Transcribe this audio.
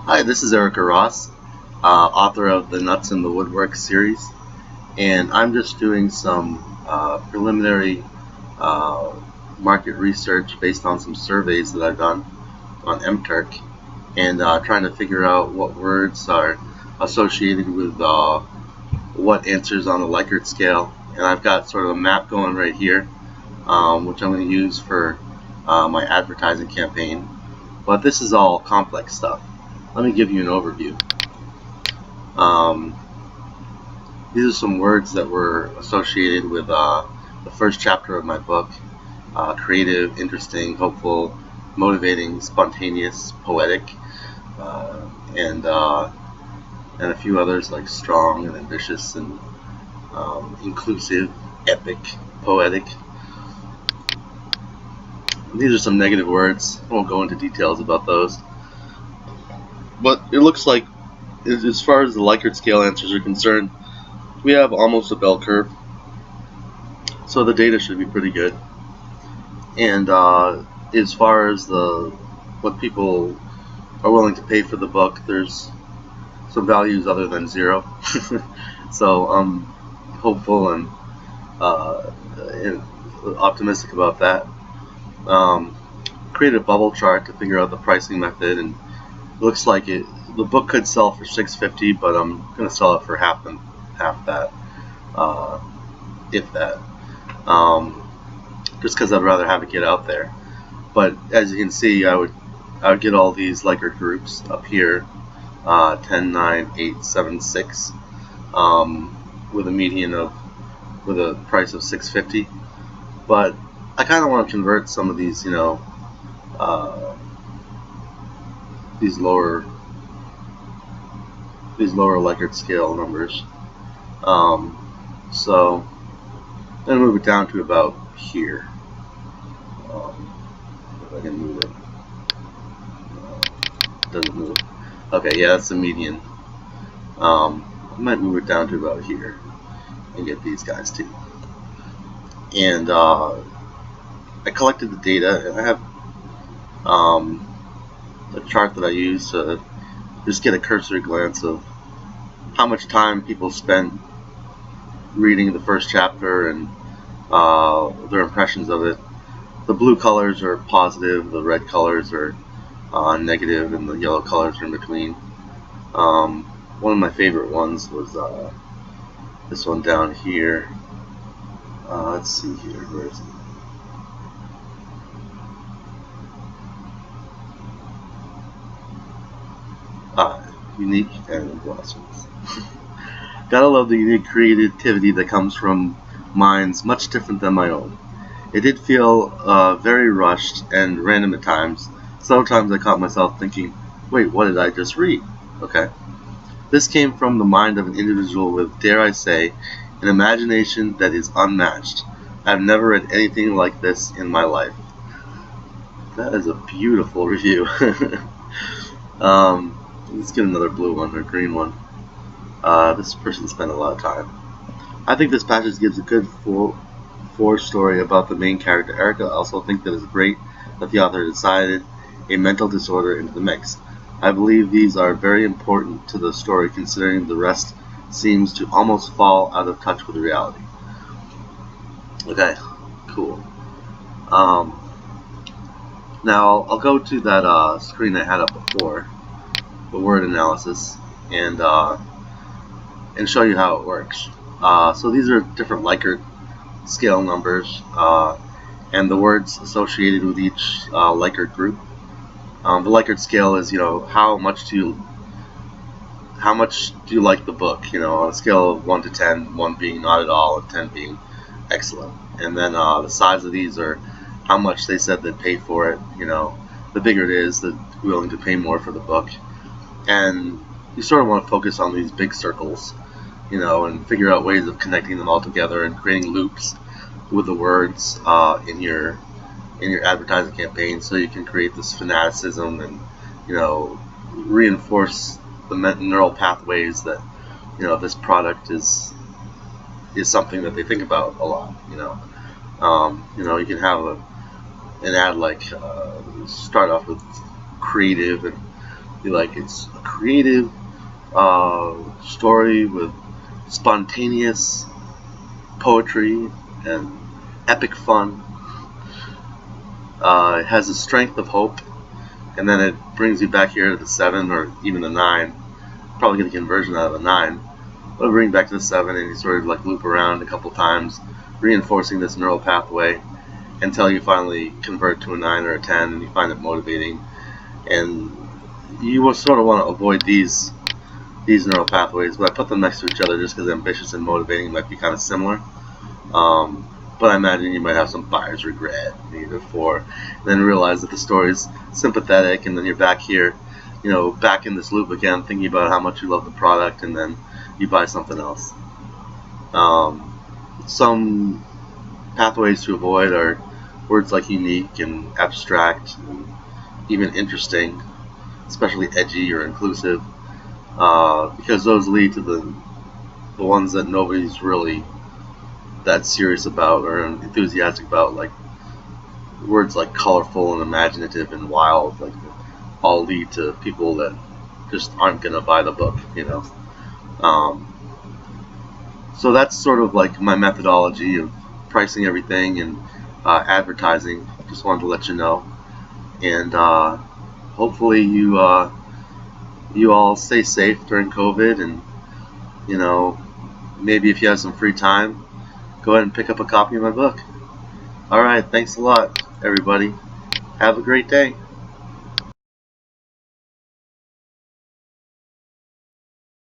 Hi, this is Erica Ross, author of the Nuts in the Woodwork series, and I'm just doing some preliminary uh, market research based on some surveys that I've done on mTurk, and trying to figure out what words are associated with what answers on the Likert scale. And I've got sort of a map going right here, which I'm going to use for my advertising campaign. But this is all complex stuff. Let me give you an overview. Um, these are some words that were associated with the first chapter of my book: creative, interesting, hopeful, motivating, spontaneous, poetic, uh, and uh, and a few others like strong and ambitious and inclusive, epic, poetic. And these are some negative words. I won't go into details about those, but it looks like, as far as the Likert scale answers are concerned, we have almost a bell curve, so the data should be pretty good. And as far as what people are willing to pay for the book, there's some values other than zero. So I'm hopeful and optimistic about that. Um, Created a bubble chart to figure out the pricing method, and it looks like the book could sell for $6.50, but I'm going to sell it for half that, uh, if that. Just because I'd rather have it get out there. But as you can see, I would get all these Likert groups up here, 10, 9, 8, 7, 6, with a price of $6.50. But I kind of want to convert some of these, uh, these lower Likert scale numbers. So I'm gonna move it down to about here. If I can move it. Doesn't move. Okay, yeah, that's the median. I might move it down to about here and get these guys too. And I collected the data, and I have a chart that I use to just get a cursory glance of how much time people spent reading the first chapter and their impressions of it. The blue colors are positive, the red colors are negative, and the yellow colors are in between. One of my favorite ones was this one down here. Let's see here, where is it? Unique and blossoms. Gotta love the unique creativity that comes from minds much different than my own. It did feel very rushed and random at times. Sometimes I caught myself thinking, wait, what did I just read? Okay. This came from the mind of an individual with, dare I say, an imagination that is unmatched. I've never read anything like this in my life. That is a beautiful review. Let's get another blue one or green one. This person spent a lot of time. I think this passage gives a good story about the main character, Erica. I also think that it's great that the author decided a mental disorder into the mix. I believe these are very important to the story, considering the rest seems to almost fall out of touch with reality. Okay, cool. Now I'll go to that screen I had up before, the word analysis, and show you how it works. So these are different Likert scale numbers, and the words associated with each Likert group. The Likert scale is, how much do you like the book? On a scale of 1 to 10, 1 being not at all, and 10 being excellent. And then the size of these are how much they said they'd pay for it. The bigger it is, the willing to pay more for the book. And you sort of want to focus on these big circles, and figure out ways of connecting them all together and creating loops with the words in your advertising campaign, so you can create this fanaticism and reinforce the neural pathways that this product is something that they think about a lot. You can have an ad like start off with creative and Like, it's a creative story with spontaneous poetry and epic fun. It has the strength of hope, and then it brings you back here to the 7 or even the 9. Probably get a conversion out of the 9. But it'll bring you back to the 7, and you sort of like loop around a couple times, reinforcing this neural pathway until you finally convert to a 9 or a 10, and you find it motivating. And you will sort of want to avoid these neural pathways, but I put them next to each other just because ambitious and motivating might be kind of similar. But I imagine you might have some buyer's regret, either for, and then realize that the story's sympathetic, and then you're back here, back in this loop again, thinking about how much you love the product, and then you buy something else. Some pathways to avoid are words like unique and abstract, and even interesting, especially edgy or inclusive, because those lead to the ones that nobody's really that serious about or enthusiastic about, like words like colorful and imaginative and wild, like all lead to people that just aren't gonna buy the book, So that's sort of like my methodology of pricing everything and advertising. Just wanted to let you know, and hopefully you all stay safe during COVID, and maybe if you have some free time, go ahead and pick up a copy of my book. All right, thanks a lot, everybody. Have a great day.